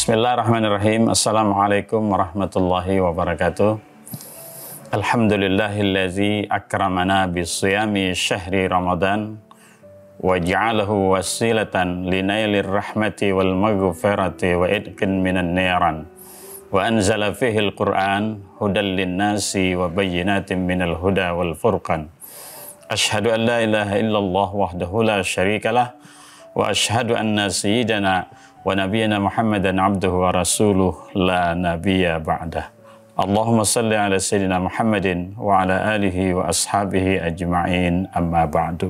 Bismillahirrahmanirrahim. Assalamualaikum warahmatullahi wabarakatuh. Alhamdulillahillazi akramana bisiyami syahri Ramadan wa ja'alahu wasilatan linailir rahmati wal maghfirati wa idqin minan niran wa anzala fihi al-Qur'an hudan linnasi wa bayyinatin minal huda wal furqan. Ashhadu an la ilaha illallah wahdahu la syarikalah wa ashhadu anna sayyidana wa nabiyana Muhammadan abduhu wa rasuluh la nabiyya ba'dah. Allahumma salli ala sayyidina Muhammadin wa ala alihi wa ashabihi ajma'in, amma ba'du.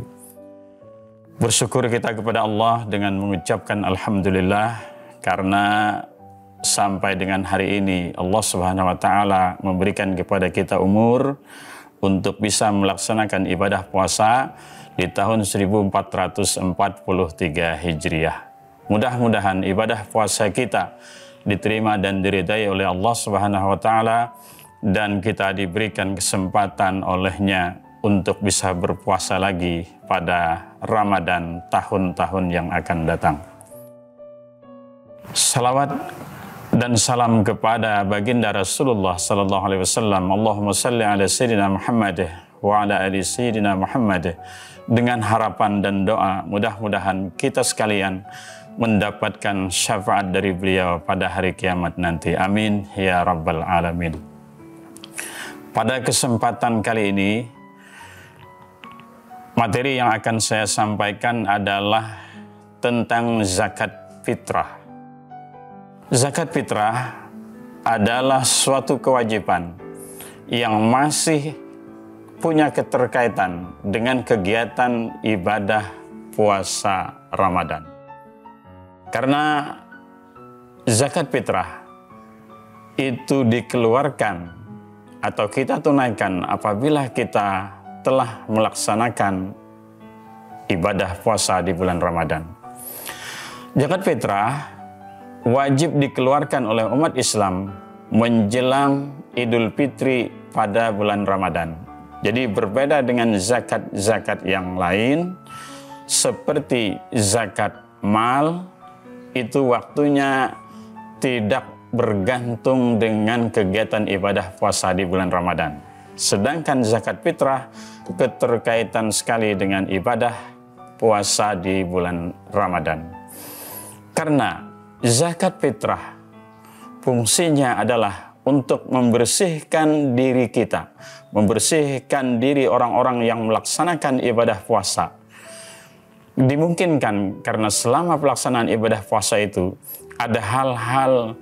Bersyukur kita kepada Allah dengan mengucapkan alhamdulillah karena sampai dengan hari ini Allah Subhanahu wa taala memberikan kepada kita umur untuk bisa melaksanakan ibadah puasa di tahun 1443 Hijriah. Mudah-mudahan ibadah puasa kita diterima dan diridai oleh Allah Subhanahu wa taala dan kita diberikan kesempatan olehnya untuk bisa berpuasa lagi pada Ramadan tahun-tahun yang akan datang. Salawat dan salam kepada baginda Rasulullah sallallahu alaihi wasallam. Allahumma salli ala sayyidina Muhammad wa ala ali sayyidina Muhammad. Dengan harapan dan doa mudah-mudahan kita sekalian mendapatkan syafaat dari beliau pada hari kiamat nanti. Amin ya rabbal alamin. Pada kesempatan kali ini, materi yang akan saya sampaikan adalah tentang zakat fitrah. Zakat fitrah adalah suatu kewajiban yang masih punya keterkaitan dengan kegiatan ibadah puasa Ramadan. Karena zakat fitrah itu dikeluarkan atau kita tunaikan apabila kita telah melaksanakan ibadah puasa di bulan Ramadan. Zakat fitrah wajib dikeluarkan oleh umat Islam menjelang Idul Fitri pada bulan Ramadan. Jadi berbeda dengan zakat-zakat yang lain seperti zakat mal, itu waktunya tidak bergantung dengan kegiatan ibadah puasa di bulan Ramadan. Sedangkan zakat fitrah keterkaitan sekali dengan ibadah puasa di bulan Ramadan. Karena zakat fitrah fungsinya adalah untuk membersihkan diri kita, membersihkan diri orang-orang yang melaksanakan ibadah puasa. Dimungkinkan karena selama pelaksanaan ibadah puasa itu ada hal-hal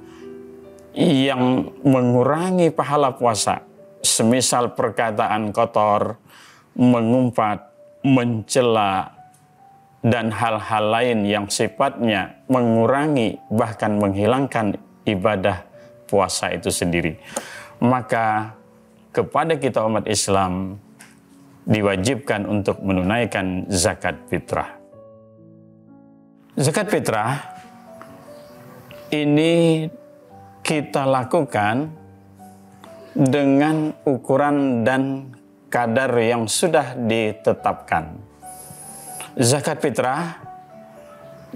yang mengurangi pahala puasa, semisal perkataan kotor, mengumpat, mencela, dan hal-hal lain yang sifatnya mengurangi bahkan menghilangkan ibadah puasa itu sendiri. Maka kepada kita umat Islam diwajibkan untuk menunaikan zakat fitrah. Zakat fitrah ini kita lakukan dengan ukuran dan kadar yang sudah ditetapkan. Zakat fitrah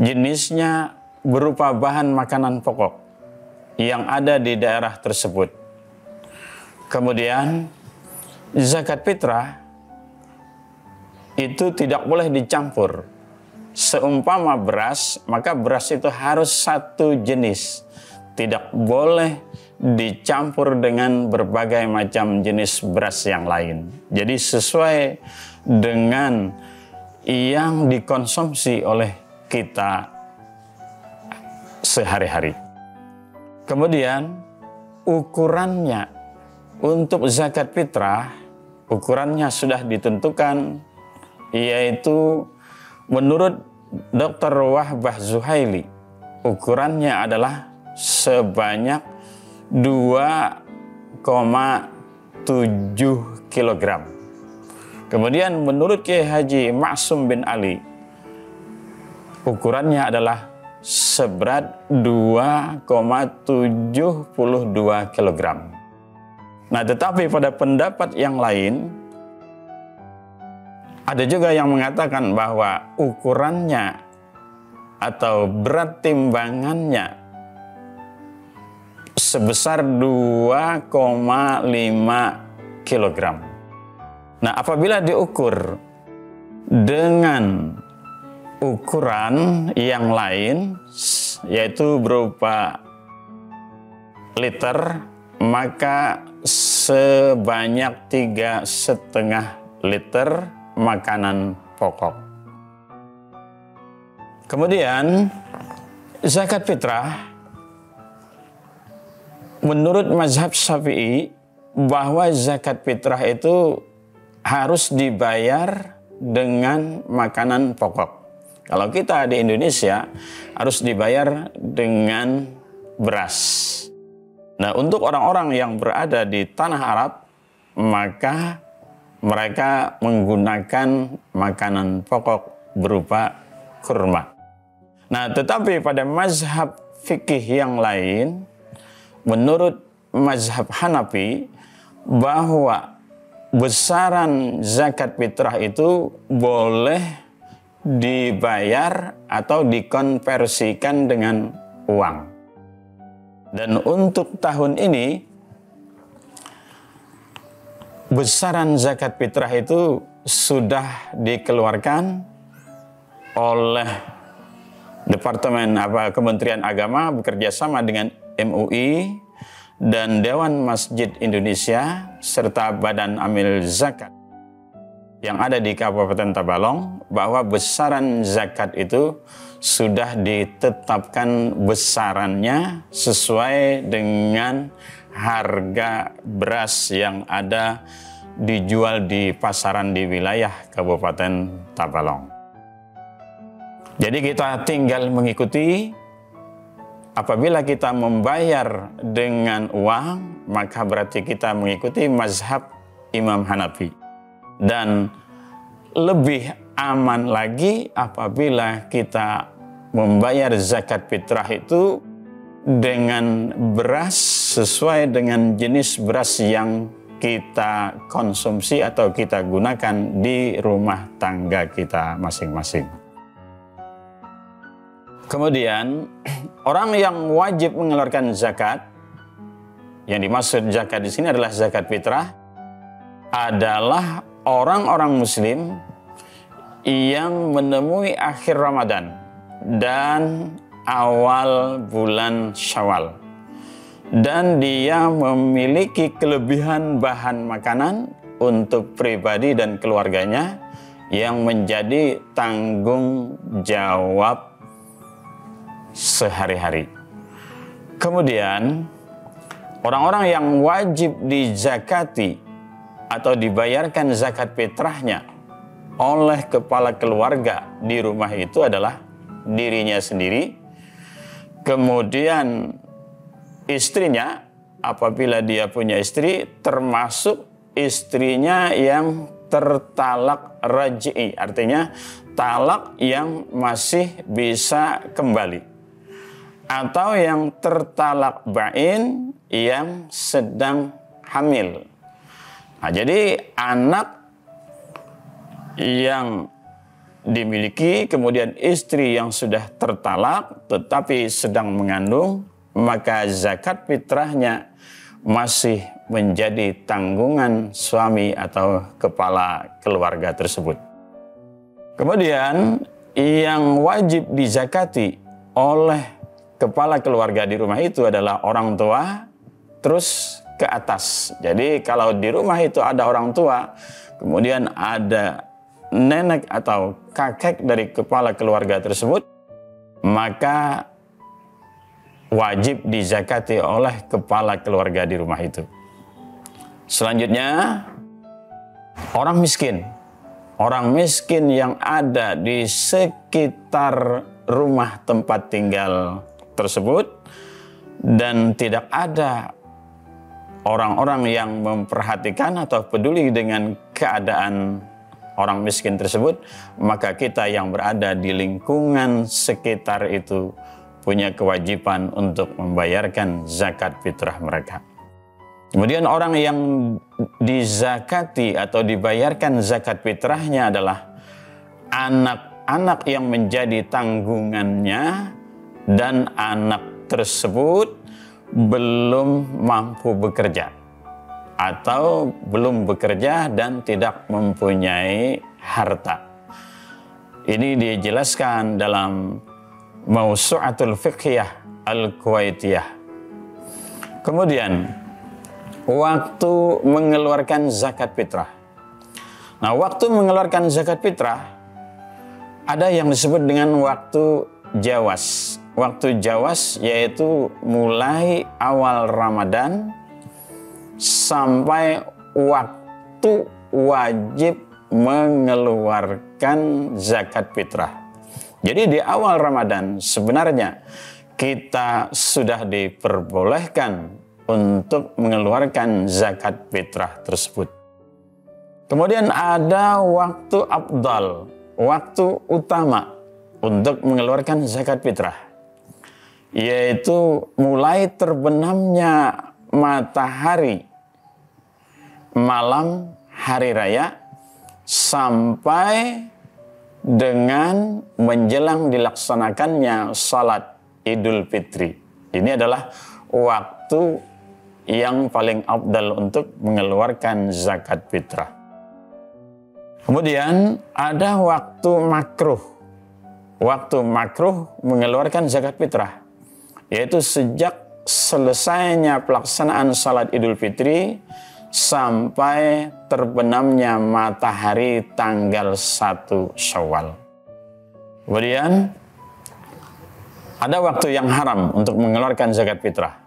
jenisnya berupa bahan makanan pokok yang ada di daerah tersebut. Kemudian zakat fitrah itu tidak boleh dicampur. Seumpama beras, maka beras itu harus satu jenis. Tidak boleh dicampur dengan berbagai macam jenis beras yang lain. Jadi sesuai dengan yang dikonsumsi oleh kita sehari-hari. Kemudian ukurannya untuk zakat fitrah, ukurannya sudah ditentukan, yaitu menurut Dr. Wahbah Zuhaili, ukurannya adalah sebanyak 2,7 kg. Kemudian menurut Kiai Haji Ma'sum bin Ali, ukurannya adalah seberat 2,72 kg. Nah, tetapi pada pendapat yang lain, ada juga yang mengatakan bahwa ukurannya atau berat timbangannya sebesar 2,5 kilogram. Nah, apabila diukur dengan ukuran yang lain, yaitu berupa liter, maka sebanyak 3,5 liter makanan pokok. Kemudian zakat fitrah menurut mazhab Syafi'i bahwa zakat fitrah itu harus dibayar dengan makanan pokok. Kalau kita di Indonesia harus dibayar dengan beras. Nah, untuk orang-orang yang berada di tanah Arab, maka mereka menggunakan makanan pokok berupa kurma. Nah, tetapi pada mazhab fikih yang lain, menurut mazhab Hanafi, bahwa besaran zakat fitrah itu boleh dibayar atau dikonversikan dengan uang. Dan untuk tahun ini, besaran zakat fitrah itu sudah dikeluarkan oleh Kementerian Agama bekerja sama dengan MUI dan Dewan Masjid Indonesia serta Badan Amil Zakat yang ada di Kabupaten Tabalong, bahwa besaran zakat itu sudah ditetapkan besarannya sesuai dengan harga beras yang ada dijual di pasaran di wilayah Kabupaten Tabalong. Jadi kita tinggal mengikuti. Apabila kita membayar dengan uang, maka berarti kita mengikuti mazhab Imam Hanafi. Dan lebih aman lagi apabila kita membayar zakat fitrah itu dengan beras sesuai dengan jenis beras yang kita konsumsi atau kita gunakan di rumah tangga kita masing-masing. Kemudian, orang yang wajib mengeluarkan zakat, yang dimaksud zakat di sini adalah zakat fitrah, adalah orang-orang Muslim yang menemui akhir Ramadan dan awal bulan Syawal, dan dia memiliki kelebihan bahan makanan untuk pribadi dan keluarganya yang menjadi tanggung jawab sehari-hari. Kemudian, orang-orang yang wajib dizakati atau dibayarkan zakat fitrahnya oleh kepala keluarga di rumah itu adalah dirinya sendiri, kemudian istrinya apabila dia punya istri, termasuk istrinya yang tertalak raj'i, artinya talak yang masih bisa kembali, atau yang tertalak ba'in yang sedang hamil. Nah, jadi anak yang dimiliki, kemudian istri yang sudah tertalak tetapi sedang mengandung, maka zakat fitrahnya masih menjadi tanggungan suami atau kepala keluarga tersebut. Kemudian yang wajib dizakati oleh kepala keluarga di rumah itu adalah orang tua terus ke atas. Jadi kalau di rumah itu ada orang tua, kemudian ada nenek atau kakek dari kepala keluarga tersebut, maka wajib dizakati oleh kepala keluarga di rumah itu. Selanjutnya, orang miskin. Orang miskin yang ada di sekitar rumah tempat tinggal tersebut dan tidak ada orang-orang yang memperhatikan atau peduli dengan keadaan orang miskin tersebut, maka kita yang berada di lingkungan sekitar itu punya kewajiban untuk membayarkan zakat fitrah mereka. Kemudian orang yang dizakati atau dibayarkan zakat fitrahnya adalah anak-anak yang menjadi tanggungannya, dan anak tersebut belum mampu bekerja atau belum bekerja dan tidak mempunyai harta. Ini dijelaskan dalam Mausu'atul Fiqhiyah Al-Kuwaitiyah. Kemudian waktu mengeluarkan zakat fitrah. Nah, waktu mengeluarkan zakat fitrah ada yang disebut dengan waktu jawas. Waktu jawas yaitu mulai awal Ramadan sampai waktu wajib mengeluarkan zakat fitrah. Jadi di awal Ramadan sebenarnya kita sudah diperbolehkan untuk mengeluarkan zakat fitrah tersebut. Kemudian ada waktu afdal, waktu utama untuk mengeluarkan zakat fitrah, yaitu mulai terbenamnya matahari malam hari raya sampai dengan menjelang dilaksanakannya salat Idul Fitri. Ini adalah waktu yang paling afdal untuk mengeluarkan zakat fitrah. Kemudian ada waktu makruh. Waktu makruh mengeluarkan zakat fitrah, yaitu sejak selesainya pelaksanaan salat Idul Fitri sampai terbenamnya matahari tanggal 1 Syawal. Kemudian ada waktu yang haram untuk mengeluarkan zakat fitrah,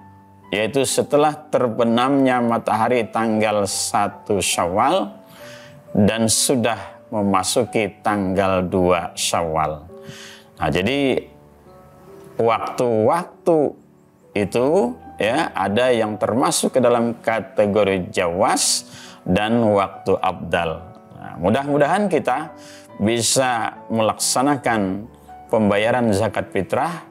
yaitu setelah terbenamnya matahari tanggal 1 Syawal dan sudah memasuki tanggal 2 Syawal. Nah, jadi waktu-waktu itu ya ada yang termasuk ke dalam kategori jawas dan waktu afdal. Nah, mudah-mudahan kita bisa melaksanakan pembayaran zakat fitrah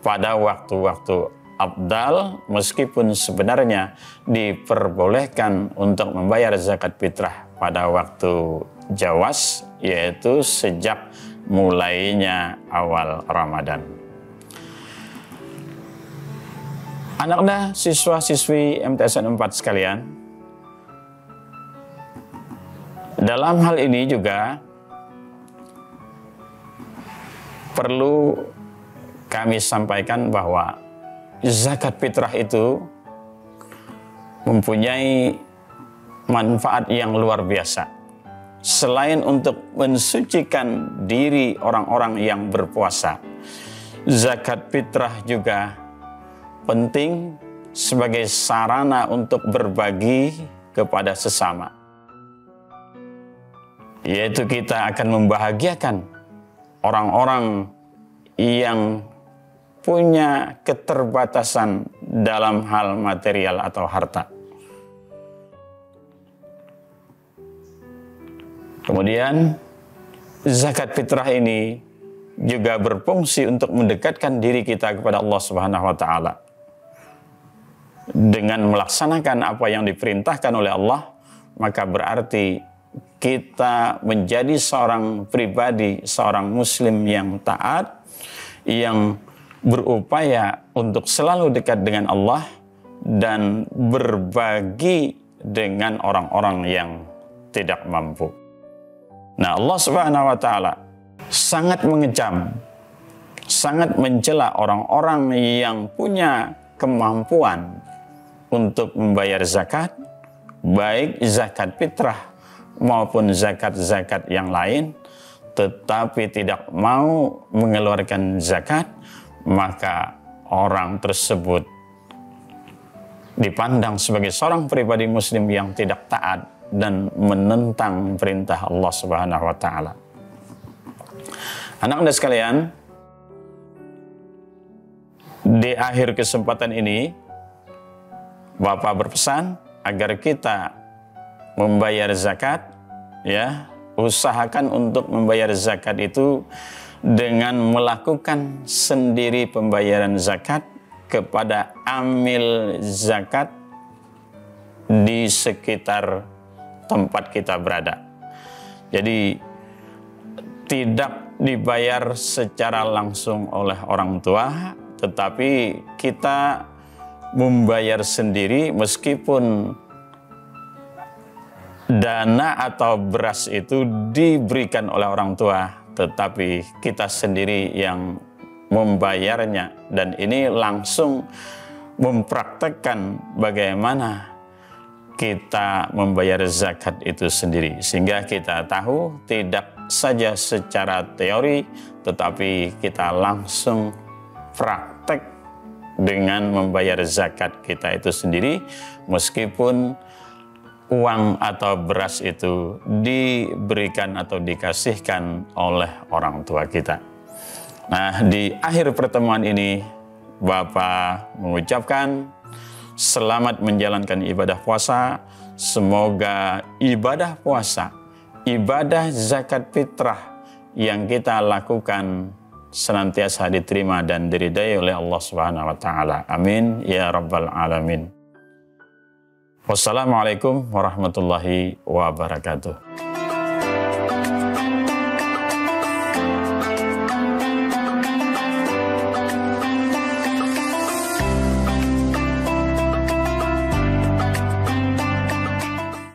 pada waktu-waktu afdal, meskipun sebenarnya diperbolehkan untuk membayar zakat fitrah pada waktu jawas, yaitu sejak mulainya awal Ramadan. Anak-anak siswa-siswi MTSN 4 sekalian, dalam hal ini juga perlu kami sampaikan bahwa zakat fitrah itu mempunyai manfaat yang luar biasa. Selain untuk mensucikan diri orang-orang yang berpuasa, zakat fitrah juga penting sebagai sarana untuk berbagi kepada sesama. Yaitu kita akan membahagiakan orang-orang yang punya keterbatasan dalam hal material atau harta. Kemudian zakat fitrah ini juga berfungsi untuk mendekatkan diri kita kepada Allah Subhanahu wa taala. Dengan melaksanakan apa yang diperintahkan oleh Allah, maka berarti kita menjadi seorang pribadi, seorang muslim yang taat, yang berupaya untuk selalu dekat dengan Allah dan berbagi dengan orang-orang yang tidak mampu. Nah, Allah Subhanahu wa taala sangat mengecam, sangat mencela orang-orang yang punya kemampuan untuk membayar zakat, baik zakat fitrah maupun zakat-zakat yang lain, tetapi tidak mau mengeluarkan zakat, maka orang tersebut dipandang sebagai seorang pribadi muslim yang tidak taat dan menentang perintah Allah Subhanahu wa taala. Anak-anak sekalian, di akhir kesempatan ini Bapak berpesan agar kita membayar zakat, ya, usahakan untuk membayar zakat itu dengan melakukan sendiri pembayaran zakat kepada amil zakat di sekitar tempat kita berada. Jadi tidak dibayar secara langsung oleh orang tua, tetapi kita membayar sendiri meskipun dana atau beras itu diberikan oleh orang tua, tetapi kita sendiri yang membayarnya, dan ini langsung mempraktekkan bagaimana kita membayar zakat itu sendiri, sehingga kita tahu tidak saja secara teori, tetapi kita langsung praktek dengan membayar zakat kita itu sendiri, meskipun uang atau beras itu diberikan atau dikasihkan oleh orang tua kita. Nah, di akhir pertemuan ini, Bapak mengucapkan selamat menjalankan ibadah puasa. Semoga ibadah puasa, ibadah zakat fitrah yang kita lakukan senantiasa diterima dan diridai oleh Allah Subhanahu wa taala. Amin ya rabbal alamin. Wassalamualaikum warahmatullahi wabarakatuh.